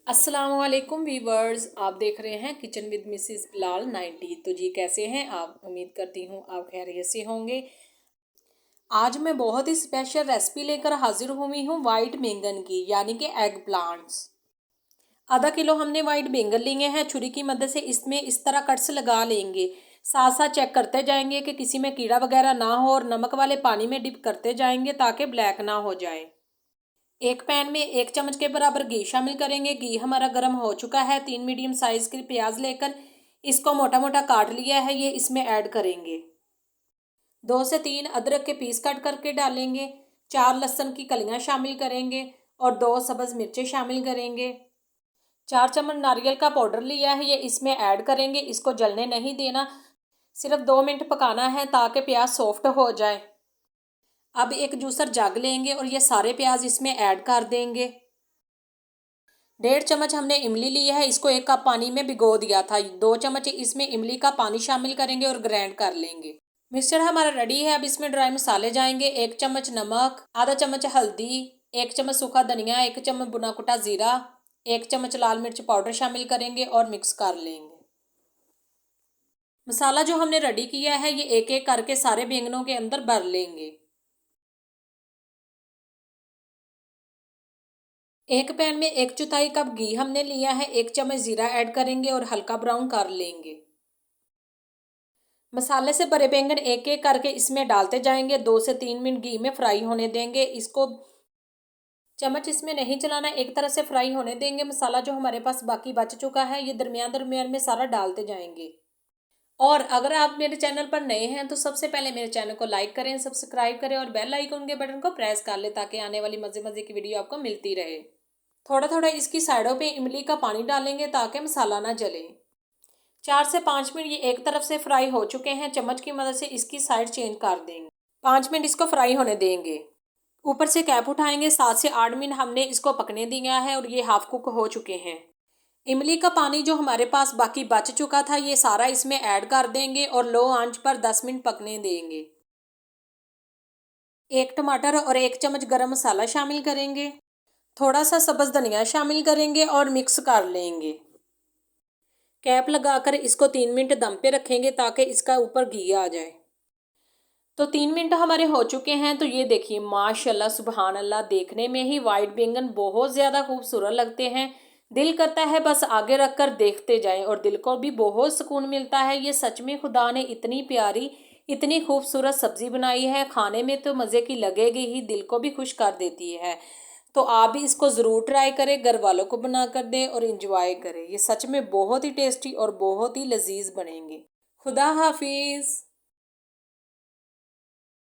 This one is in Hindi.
अस्सलामुअलैकुम वीवर्स, आप देख रहे हैं किचन विद मिसेस बिलाल 90। तो जी कैसे हैं आप? उम्मीद करती हूँ आप खैरियत से होंगे। आज मैं बहुत ही स्पेशल रेसिपी लेकर हाजिर हुई हूँ वाइट बैंगन की, यानी कि एग प्लांट्स। आधा किलो हमने वाइट बैंगन लिए हैं। छुरी की मदद से इसमें इस तरह कट्स लगा लेंगे। साथ साथ चेक करते जाएंगे कि किसी में कीड़ा वगैरह ना हो और नमक वाले पानी में डिप करते जाएंगे ताकि ब्लैक ना हो जाए। एक पैन में 1 चम्मच के बराबर घी शामिल करेंगे। घी हमारा गर्म हो चुका है। 3 मीडियम साइज के प्याज लेकर इसको मोटा मोटा काट लिया है, ये इसमें ऐड करेंगे। 2 से 3 अदरक के पीस कट करके डालेंगे। 4 लहसुन की कलियां शामिल करेंगे और 2 सब्ज मिर्चें शामिल करेंगे। 4 चम्मच नारियल का पाउडर लिया है, ये इसमें ऐड करेंगे। इसको जलने नहीं देना, सिर्फ 2 मिनट पकाना है ताकि प्याज सॉफ्ट हो जाए। अब एक जूसर जग लेंगे और ये सारे प्याज इसमें ऐड कर देंगे। 1.5 चम्मच हमने इमली लिया है, इसको 1 कप पानी में भिगो दिया था। 2 चम्मच इसमें इमली का पानी शामिल करेंगे और ग्राइंड कर लेंगे। मिक्सचर हमारा रेडी है। अब इसमें ड्राई मसाले जाएंगे। 1 चम्मच नमक, आधा चम्मच हल्दी, 1 चम्मच सूखा धनिया, 1 चम्मच भुना कुटा जीरा, 1 चम्मच लाल मिर्च पाउडर शामिल करेंगे और मिक्स कर लेंगे। मसाला जो हमने रेडी किया है ये एक एक करके सारे बैंगनों के अंदर भर लेंगे। एक पैन में 1/4 कप घी हमने लिया है। 1 चम्मच जीरा ऐड करेंगे और हल्का ब्राउन कर लेंगे। मसाले से भरे बैंगन एक एक करके इसमें डालते जाएंगे। 2 से 3 मिनट घी में फ्राई होने देंगे। इसको चम्मच इसमें नहीं चलाना, एक तरह से फ्राई होने देंगे। मसाला जो हमारे पास बाकी बच चुका है ये दरमियान दरमियान में सारा डालते जाएंगे। और अगर आप मेरे चैनल पर नए हैं तो सबसे पहले मेरे चैनल को लाइक करें, सब्सक्राइब करें और बेल आइकन के बटन को प्रेस कर लें ताकि आने वाली मज़े मज़े की वीडियो आपको मिलती रहे। थोड़ा थोड़ा इसकी साइडों पे इमली का पानी डालेंगे ताकि मसाला ना जले। 4 से 5 मिनट ये एक तरफ से फ्राई हो चुके हैं। चम्मच की मदद से इसकी साइड चेंज कर देंगे। 5 मिनट इसको फ्राई होने देंगे। ऊपर से कैप उठाएंगे। 7 से 8 मिनट हमने इसको पकने दिया है और ये हाफ कुक हो चुके हैं। इमली का पानी जो हमारे पास बाकी बच चुका था ये सारा इसमें ऐड कर देंगे और लो आंच पर 10 मिनट पकने देंगे। 1 टमाटर और 1 चम्मच गरम मसाला शामिल करेंगे। थोड़ा सा सब्ज धनिया शामिल करेंगे और मिक्स कर लेंगे। कैप लगाकर इसको 3 मिनट दम पे रखेंगे ताकि इसका ऊपर घी आ जाए। तो 3 मिनट हमारे हो चुके हैं। तो ये देखिए माशाल्लाह सुबहान अल्लाह, देखने में ही वाइट बैंगन बहुत ज़्यादा खूबसूरत लगते हैं। दिल करता है बस आगे रख कर देखते जाएं और दिल को भी बहुत सुकून मिलता है। ये सच में खुदा ने इतनी प्यारी इतनी खूबसूरत सब्ज़ी बनाई है, खाने में तो मज़े की लगेगी ही, दिल को भी खुश कर देती है। तो आप भी इसको ज़रूर ट्राई करें, घर वालों को बना कर दें और इंजॉय करें। ये सच में बहुत ही टेस्टी और बहुत ही लजीज बनेंगे। खुदा हाफिज़।